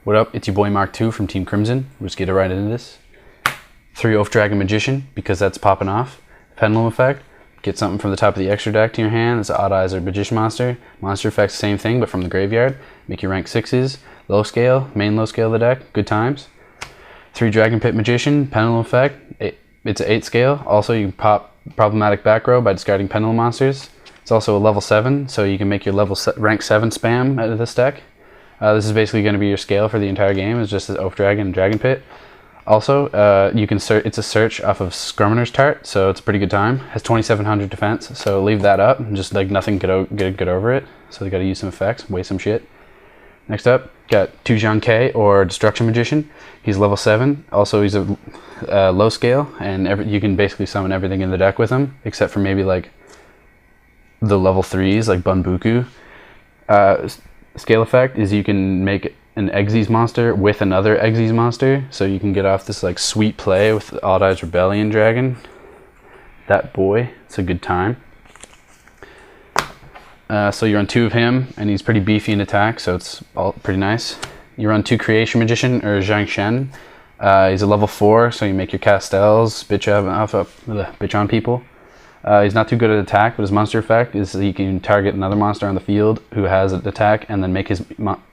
What up? It's your boy Mark 2 from Team Crimson. We'll just get right into this. 3 Oath Dragon Magician, because that's popping off. Pendulum effect. Get something from the top of the extra deck to your hand. It's an Odd Eyes or Magician Monster. Monster effects, same thing, but from the graveyard. Make your rank 6s. Low scale, main low scale of the deck. Good times. 3 Dragon Pit Magician, Pendulum effect. It's an 8 scale. Also, you can pop Problematic Back Row by discarding Pendulum monsters. It's also a level 7, so you can make your rank 7 spam out of this deck. This is basically going to be your scale for the entire game. It's just the Oath Dragon and Dragon Pit. Also, you can it's a search off of Scrumminer's Tart, so it's a pretty good time. Has 2700 defense, so leave that up and just like nothing get over it. So they got to use some effects, waste some shit. Next up, got 2 Zhang Ke or Destruction Magician. He's level 7. Also, he's a low scale, and you can basically summon everything in the deck with him, except for maybe like the level 3s like Bunbuku. Scale effect is you can make an Xyz monster with another Xyz monster, so you can get off this like sweet play with the Odd Eyes Rebellion Dragon. That boy, it's a good time. So you run 2 of him, and he's pretty beefy in attack, so it's all pretty nice. You run 2 Creation Magician or Zhang Shen. He's a level 4, so you make your castels bitch on people. He's not too good at attack, but his monster effect is that he can target another monster on the field who has an attack and then make his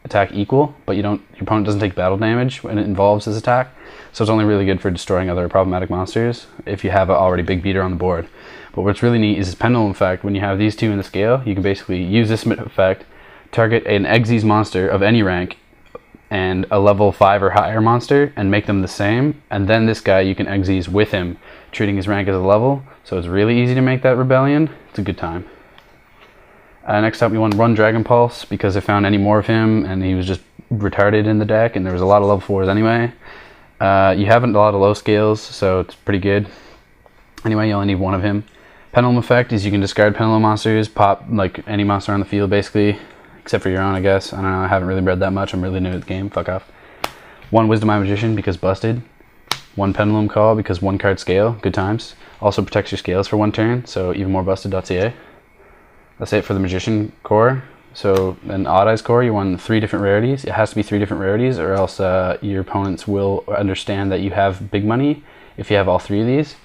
attack equal, but your opponent doesn't take battle damage when it involves his attack. So it's only really good for destroying other problematic monsters if you have an already big beater on the board. But what's really neat is his Pendulum effect. When you have these 2 in the scale, you can basically use this effect, target an Xyz monster of any rank and a level 5 or higher monster and make them the same, and then this guy you can Xyz with him, treating his rank as a level, so it's really easy to make that Rebellion. It's a good time. Next up, we want to run Dragon Pulse, because I found any more of him and he was just retarded in the deck, and there was a lot of level 4s anyway. You have a lot of low scales, so it's pretty good. Anyway, you only need 1 of him. Pendulum effect is you can discard Pendulum monsters, pop like any monster on the field basically, except for your own, I guess. I don't know, I haven't really read that much. I'm really new to the game. Fuck off. 1 Wisdom Eye Magician, because busted. 1 Pendulum Call, because 1 card scale. Good times. Also protects your scales for 1 turn, so even more busted.ca. That's it for the Magician core. So an Odd Eyes core, you want 3 different rarities. It has to be 3 different rarities, or else your opponents will understand that you have big money if you have all 3 of these.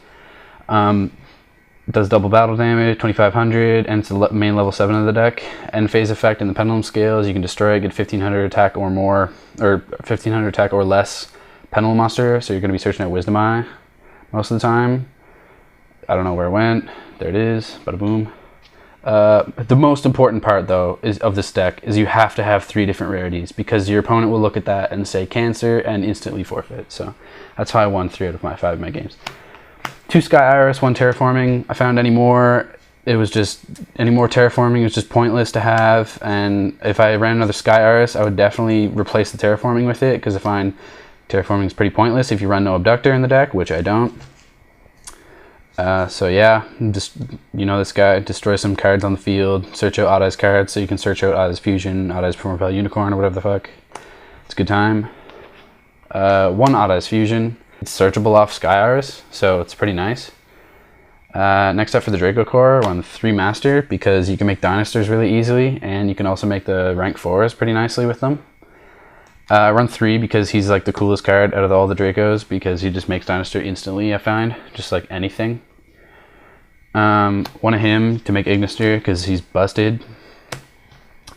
Does double battle damage, 2500, and it's the main level 7 of the deck. End phase effect in the Pendulum scales, you can destroy it, get 1500 attack or more, or 1500 attack or less Pendulum monster, so you're going to be searching at Wisdom Eye most of the time. I don't know where it went. There it is. Bada boom. The most important part, though, of this deck is you have to have 3 different rarities, because your opponent will look at that and say Cancer and instantly forfeit. So that's how I won 3 out of my 5 of my games. 2 Sky Iris, 1 Terraforming. I found any more Terraforming was just pointless to have, and if I ran another Sky Iris, I would definitely replace the Terraforming with it, because I find Terraforming is pretty pointless if you run no Abductor in the deck, which I don't. So yeah, just, this guy, destroy some cards on the field, search out Odd Eyes cards, so you can search out Odd Eyes Fusion, Odd Eyes Propel Unicorn, or whatever the fuck. It's a good time. 1 Odd Eyes Fusion. It's searchable off Sky Iris, so it's pretty nice. Next up for the Draco core, run 3 Master, because you can make Dynasters really easily, and you can also make the rank 4s pretty nicely with them. Run 3 because he's like the coolest card out of all the Dracos, because he just makes Dynastor instantly, I find, just like anything. 1 of him to make Ignister, because he's busted.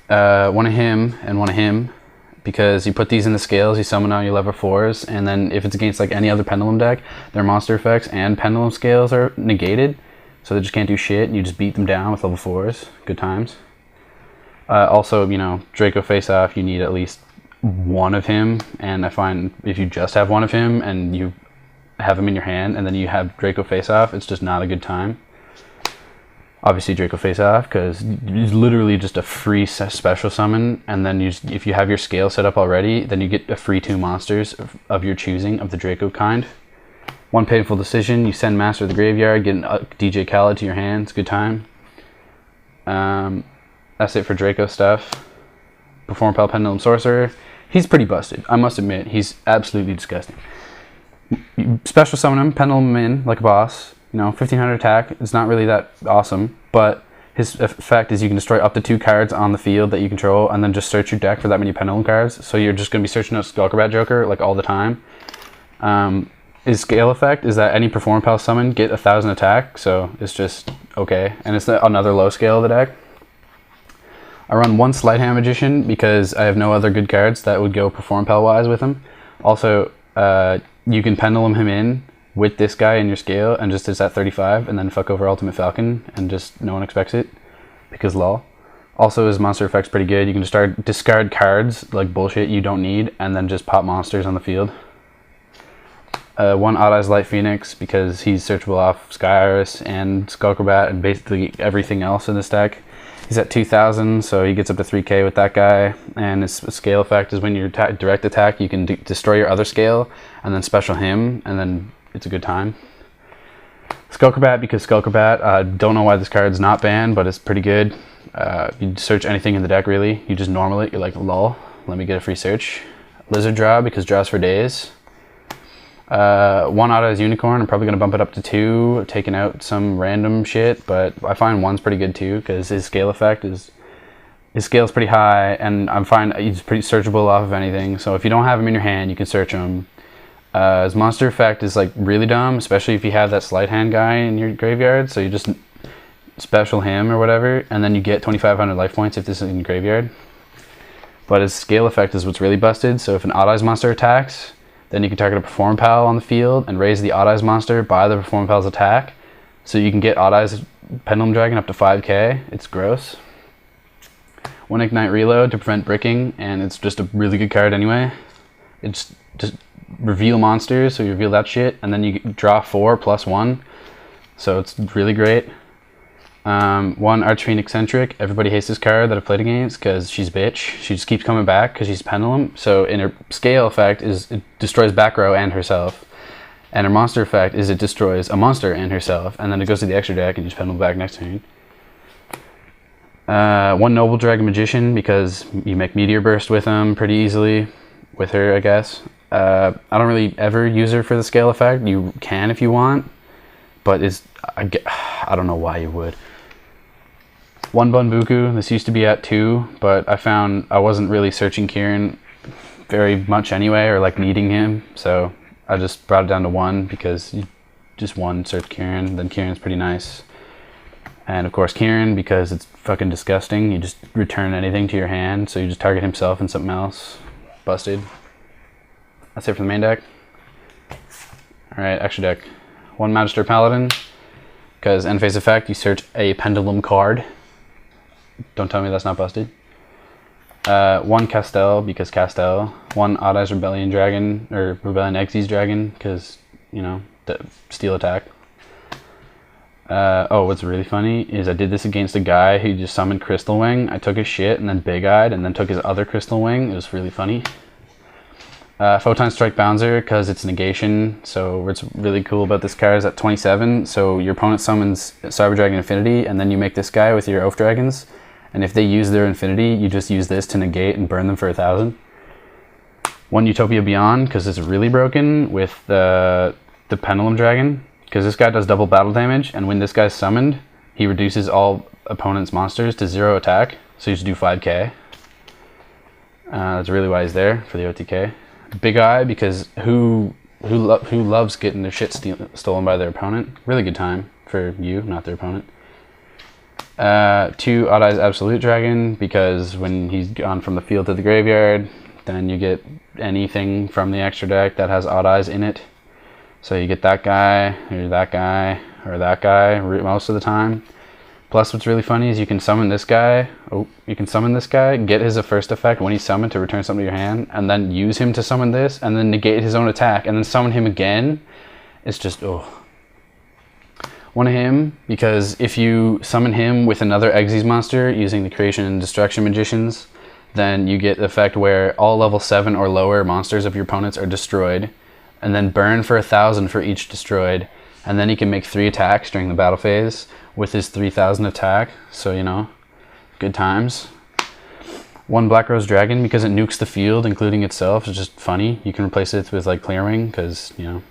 1 of him and 1 of him, because you put these in the scales, you summon all your level 4s, and then if it's against like any other Pendulum deck, their monster effects and Pendulum scales are negated, so they just can't do shit, and you just beat them down with level 4s. Good times. Also, Draco face off, you need at least 1 of him, and I find if you just have 1 of him and you have him in your hand and then you have Draco face off, it's just not a good time. Obviously Draco face off, because it's literally just a free special summon, and then if you have your scale set up already, then you get a free 2 monsters of your choosing of the Draco kind. 1 Painful Decision, you send Master to the graveyard, get a DJ Khaled to your hand. It's a good time. That's it for Draco stuff. Perform Pal Pendulum Sorcerer. He's pretty busted, I must admit. He's absolutely disgusting. You special summon him, pendulum him in like a boss. 1500 attack. It's not really that awesome, but His effect is you can destroy up to 2 cards on the field that you control, and then just search your deck for that many Pendulum cards. So you're just going to be searching out Skullcrobat Joker like all the time. His scale effect is that any Perform Pal summon get 1,000 attack, so it's just okay. And it's another low scale of the deck. I run 1 Sleight Hand Magician because I have no other good cards that would go Perform Pal wise with him. Also, you can Pendulum him in with this guy in your scale and just it's at 35 and then fuck over Ultimate Falcon and just no one expects it because lol. Also, his monster effect's pretty good. You can just discard cards like bullshit you don't need and then just pop monsters on the field. 1 Odd Eyes Light Phoenix because he's searchable off Sky Iris and Skullcrobat and basically everything else in this deck. He's at 2,000, so he gets up to 3k with that guy. And his scale effect is when you direct attack, you can destroy your other scale and then special him, and then it's a good time. Skullcrobat because Skullcrobat, don't know why this card's not banned, but it's pretty good. You search anything in the deck really. You just normal it, you're like, lol, let me get a free search. Lizard Draw because draws for days. 1 Odd Eyes Unicorn, I'm probably going to bump it up to 2, taking out some random shit, but I find 1's pretty good too, because his scale effect is, his scale's pretty high, and I'm fine, he's pretty searchable off of anything, so if you don't have him in your hand, you can search him. His monster effect is like really dumb, especially if you have that Sleight Hand guy in your graveyard, so you just special him or whatever, and then you get 2,500 life points if this is in your graveyard. But his scale effect is what's really busted, so if an Odd Eyes monster attacks, then you can target a Perform Pal on the field and raise the Odd Eyes monster by the Perform Pal's attack. So you can get Odd Eyes Pendulum Dragon up to 5k. It's gross. 1 Ignite Reload to prevent bricking, and it's just a really good card anyway. It's just reveal monsters, so you reveal that shit, and then you draw 4 plus 1. So it's really great. 1 Archfiend Eccentric. Everybody hates this card that I've played against because she's bitch. She just keeps coming back because she's Pendulum. So in her scale effect is it destroys back row and herself. And her monster effect is it destroys a monster and herself. And then it goes to the extra deck and you just Pendulum back next turn. 1 Noble Dragon Magician because you make Meteor Burst with him pretty easily. With her, I guess. I don't really ever use her for the scale effect. You can if you want. But I don't know why you would. 1 Bunbuku, this used to be at 2, but I found I wasn't really searching Kieran very much anyway, or like needing him, so I just brought it down to 1 because you just 1 search Kieran, then Kieran's pretty nice. And of course Kieran, because it's fucking disgusting, you just return anything to your hand, so you just target himself and something else. Busted. That's it for the main deck. Alright, extra deck. 1 Magister Paladin, because end phase effect, you search a Pendulum card. Don't tell me that's not busted. 1 Castel, because Castel. 1 Odd Eyes Rebellion Dragon, or Rebellion Xyz Dragon, because, you know, the steal attack. Oh, what's really funny is I did this against a guy who just summoned Crystal Wing. I took his shit and then big-eyed and then took his other Crystal Wing. It was really funny. Photon Strike Bouncer, because it's negation, so what's really cool about this card is at 27, so your opponent summons Cyber Dragon Infinity, and then you make this guy with your Oath Dragons, and if they use their Infinity, you just use this to negate and burn them for 1,000. 1 Utopia Beyond, because it's really broken with the Pendulum Dragon, because this guy does double battle damage, and when this guy's summoned, he reduces all opponent's monsters to 0 attack, so you just do 5k. That's really why he's there, for the OTK. Big Eye, because who loves getting their shit stolen by their opponent? Really good time for you, not their opponent. 2 Odd Eyes Absolute Dragon, because when he's gone from the field to the graveyard, then you get anything from the extra deck that has Odd Eyes in it. So you get that guy, or that guy, or that guy most of the time. Plus, what's really funny is you can summon this guy. Oh, you can summon this guy, get his first effect when he's summoned to return something to your hand, and then use him to summon this, and then negate his own attack, and then summon him again. It's just, oh. 1 of him, because if you summon him with another Xyz monster using the Creation and Destruction Magicians, then you get the effect where all level 7 or lower monsters of your opponents are destroyed, and then burn for 1,000 for each destroyed, and then he can make 3 attacks during the battle phase with his 3,000 attack, so you know, good times. 1 Black Rose Dragon, because it nukes the field, including itself. It's just funny. You can replace it with like Clearwing, because, you know.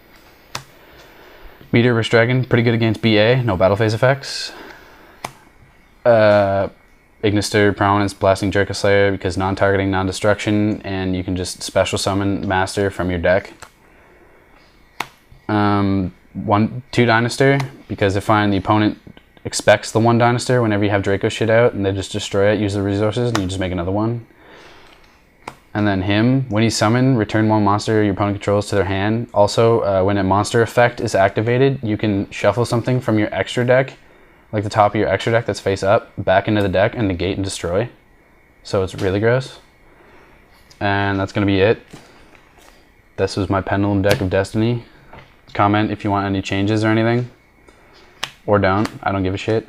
Meteor Burst Dragon, pretty good against BA, no battle phase effects. Ignister, Prominence, Blasting Jerka Slayer because non-targeting, non-destruction, and you can just special summon Master from your deck. 2 Dinosaur because I find the opponent expects the 1 Dinosaur whenever you have Draco shit out, and they just destroy it, use the resources, and you just make another one. And then him, when he's summoned, return 1 monster your opponent controls to their hand. Also, when a monster effect is activated, you can shuffle something from your extra deck, like the top of your extra deck that's face up, back into the deck and negate and destroy. So it's really gross. And that's going to be it. This was my Pendulum deck of Destiny. Comment if you want any changes or anything. Or don't. I don't give a shit.